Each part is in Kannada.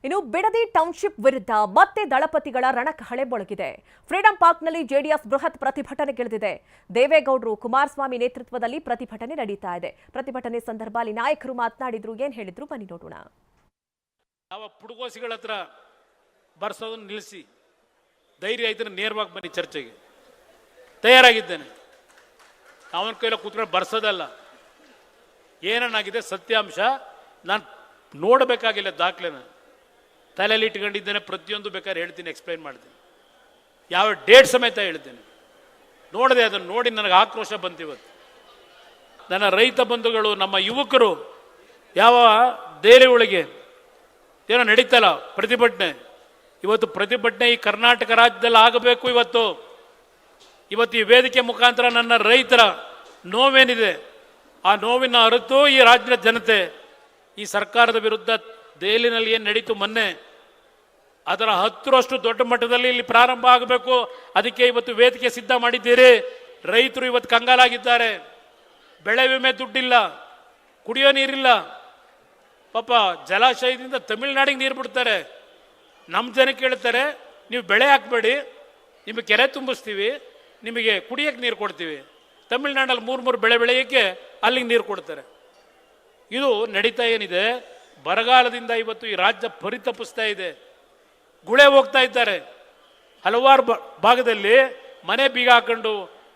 ಇನ್ನು ಬಿಡದಿ ಟೌನ್ಶಿಪ್ ವಿರುದ್ಧ ಮತ್ತೆ ದಳಪತಿಗಳ ರಣಕಹಳೆ ಮೊಳಗಿದೆ. ಫ್ರೀಡಂ ಪಾರ್ಕ್ನಲ್ಲಿ ಜೆಡಿಎಸ್ ಬೃಹತ್ ಪ್ರತಿಭಟನೆಗಿಳಿದಿದೆ. ದೇವೇಗೌಡರು ಕುಮಾರಸ್ವಾಮಿ ನೇತೃತ್ವದಲ್ಲಿ ಪ್ರತಿಭಟನೆ ನಡೀತಾ ಇದೆ. ಪ್ರತಿಭಟನೆ ಸಂದರ್ಭದಲ್ಲಿ ನಾಯಕರು ಮಾತನಾಡಿದ್ರು, ಏನ್ ಹೇಳಿದ್ರು ಬನ್ನಿ ನೋಡೋಣ. ಯಾವ ಪುಡುಗೋಸಿಗಳ ಹತ್ರ ಬರ್ಸೋದನ್ನು ನಿಲ್ಲಿಸಿ, ಧೈರ್ಯ ಇದ್ರೆ ನೇರವಾಗಿ ಬನ್ನಿ, ಚರ್ಚೆಗೆ ತಯಾರಾಗಿದ್ದೇನೆ. ಅವನ ಕೈಲ ಕೂತ್ಕೊಂಡು ಬರ್ಸೋದಲ್ಲ. ಏನನ್ನಾಗಿದೆ ಸತ್ಯಾಂಶ ನಾನು ನೋಡಬೇಕಾಗಿಲ್ಲ, ದಾಖಲೆನ ತಲೆಯಲ್ಲಿ ಇಟ್ಕೊಂಡಿದ್ದೇನೆ. ಪ್ರತಿಯೊಂದು ಬೇಕಾದ್ರೆ ಹೇಳ್ತೀನಿ, ಎಕ್ಸ್ಪ್ಲೈನ್ ಮಾಡ್ತೀನಿ, ಯಾವ ಡೇಟ್ ಸಮೇತ ಹೇಳ್ತೀನಿ. ನೋಡಿದೆ, ಅದನ್ನು ನೋಡಿ ನನಗೆ ಆಕ್ರೋಶ ಬಂತಿವತ್ತು. ನನ್ನ ರೈತ ಬಂಧುಗಳು, ನಮ್ಮ ಯುವಕರು ಯಾವ ದೇಲೆ ಒಳಗೆ ಏನೋ ನಡೀತಲ್ಲ ಪ್ರತಿಭಟನೆ, ಇವತ್ತು ಪ್ರತಿಭಟನೆ ಈ ಕರ್ನಾಟಕ ರಾಜ್ಯದಲ್ಲಿ ಆಗಬೇಕು. ಇವತ್ತು ಈ ವೇದಿಕೆ ಮುಖಾಂತರ ನನ್ನ ರೈತರ ನೋವೇನಿದೆ ಆ ನೋವಿನ ಅರಿತು ಈ ರಾಜ್ಯದ ಜನತೆ ಈ ಸರ್ಕಾರದ ವಿರುದ್ಧ ದೆಹಲಿನಲ್ಲಿ ಏನು ನಡೀತು ಮೊನ್ನೆ, ಅದರ 10ರಷ್ಟು ದೊಡ್ಡ ಮಟ್ಟದಲ್ಲಿ ಇಲ್ಲಿ ಪ್ರಾರಂಭ ಆಗಬೇಕು. ಅದಕ್ಕೆ ಇವತ್ತು ವೇದಿಕೆ ಸಿದ್ಧ ಮಾಡಿದ್ದೀರಿ. ರೈತರು ಇವತ್ತು ಕಂಗಾಲಾಗಿದ್ದಾರೆ. ಬೆಳೆ ವಿಮೆ ದುಡ್ಡಿಲ್ಲ, ಕುಡಿಯೋ ನೀರಿಲ್ಲ. ಪಾಪ ಜಲಾಶಯದಿಂದ ತಮಿಳುನಾಡಿಗೆ ನೀರು ಬಿಡ್ತಾರೆ. ನಮ್ಮ ಜನಕ್ಕೆ ಹೇಳ್ತಾರೆ, ನೀವು ಬೆಳೆ ಹಾಕಬೇಡಿ, ನಿಮಗೆ ಕೆರೆ ತುಂಬಿಸ್ತೀವಿ, ನಿಮಗೆ ಕುಡಿಯೋಕ್ಕೆ ನೀರು ಕೊಡ್ತೀವಿ. ತಮಿಳುನಾಡಲ್ಲಿ 3 ಬೆಳೆ ಬೆಳೆಯೋಕ್ಕೆ ಅಲ್ಲಿಗೆ ನೀರು ಕೊಡ್ತಾರೆ. ಇದು ನಡೀತಾ ಏನಿದೆ, ಬರಗಾಲದಿಂದ ಇವತ್ತು ಈ ರಾಜ್ಯ ಪರಿತಪಿಸ್ತಾ ಇದೆ. ಗುಳೆ ಹೋಗ್ತಾ ಇದ್ದಾರೆ. ಹಲವಾರು ಭಾಗದಲ್ಲಿ ಮನೆ ಬೀಗ ಹಾಕೊಂಡು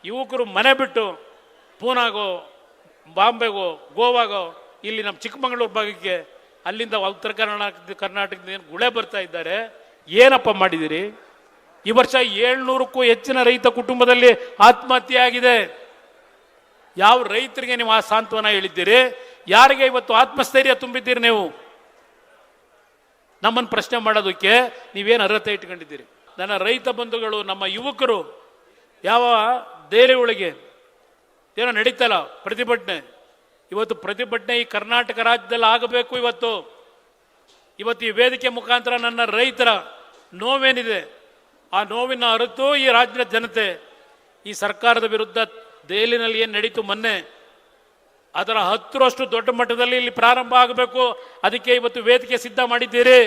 ಯುವಕರು ಮನೆ ಬಿಟ್ಟು ಪೂನಾಗೋ, ಬಾಂಬೆಗೋ, ಗೋವಾಗೋ, ಇಲ್ಲಿ ನಮ್ಮ ಚಿಕ್ಕಮಗಳೂರು ಭಾಗಕ್ಕೆ, ಅಲ್ಲಿಂದ ಉತ್ತರ ಕರ್ನಾಟಕದಿಂದ ಏನು ಗುಳೆ ಬರ್ತಾ ಇದ್ದಾರೆ. ಏನಪ್ಪ ಮಾಡಿದಿರಿ? ಈ ವರ್ಷ 700ಕ್ಕೂ ಹೆಚ್ಚಿನ ರೈತ ಕುಟುಂಬದಲ್ಲಿ ಆತ್ಮಹತ್ಯೆ ಆಗಿದೆ. ಯಾವ ರೈತರಿಗೆ ನೀವು ಆ ಸಾಂತ್ವನ ಹೇಳಿದ್ದೀರಿ? ಯಾರಿಗೆ ಇವತ್ತು ಆತ್ಮಸ್ಥೈರ್ಯ ತುಂಬಿದ್ದೀರಿ? ನೀವು ನಮ್ಮನ್ನು ಪ್ರಶ್ನೆ ಮಾಡೋದಕ್ಕೆ ನೀವೇನು ಅರ್ಹತೆ ಇಟ್ಕೊಂಡಿದ್ದೀರಿ? ನನ್ನ ರೈತ ಬಂಧುಗಳು, ನಮ್ಮ ಯುವಕರು ಯಾವ ದೇಲೆ ಒಳಗೆ ಏನೋ ನಡೀತಲ್ಲ ಪ್ರತಿಭಟನೆ, ಇವತ್ತು ಪ್ರತಿಭಟನೆ ಈ ಕರ್ನಾಟಕ ರಾಜ್ಯದಲ್ಲಿ ಆಗಬೇಕು. ಇವತ್ತು ಈ ವೇದಿಕೆ ಮುಖಾಂತರ ನನ್ನ ರೈತರ ನೋವೇನಿದೆ ಆ ನೋವಿನ ಅರಿತು ಈ ರಾಜ್ಯದ ಜನತೆ ಈ ಸರ್ಕಾರದ ವಿರುದ್ಧ ದೆಹಲಿನಲ್ಲಿ ಏನು ನಡೀತು ಮೊನ್ನೆ, ಅದರ 10ರಷ್ಟು ದೊಡ್ಡ ಮಟ್ಟದಲ್ಲಿ ಇಲ್ಲಿ ಪ್ರಾರಂಭ ಆಗಬೇಕು. ಅದಕ್ಕೆ ಇವತ್ತು ವೇದಿಕೆ ಸಿದ್ಧ ಮಾಡಿದ್ದೀರಿ.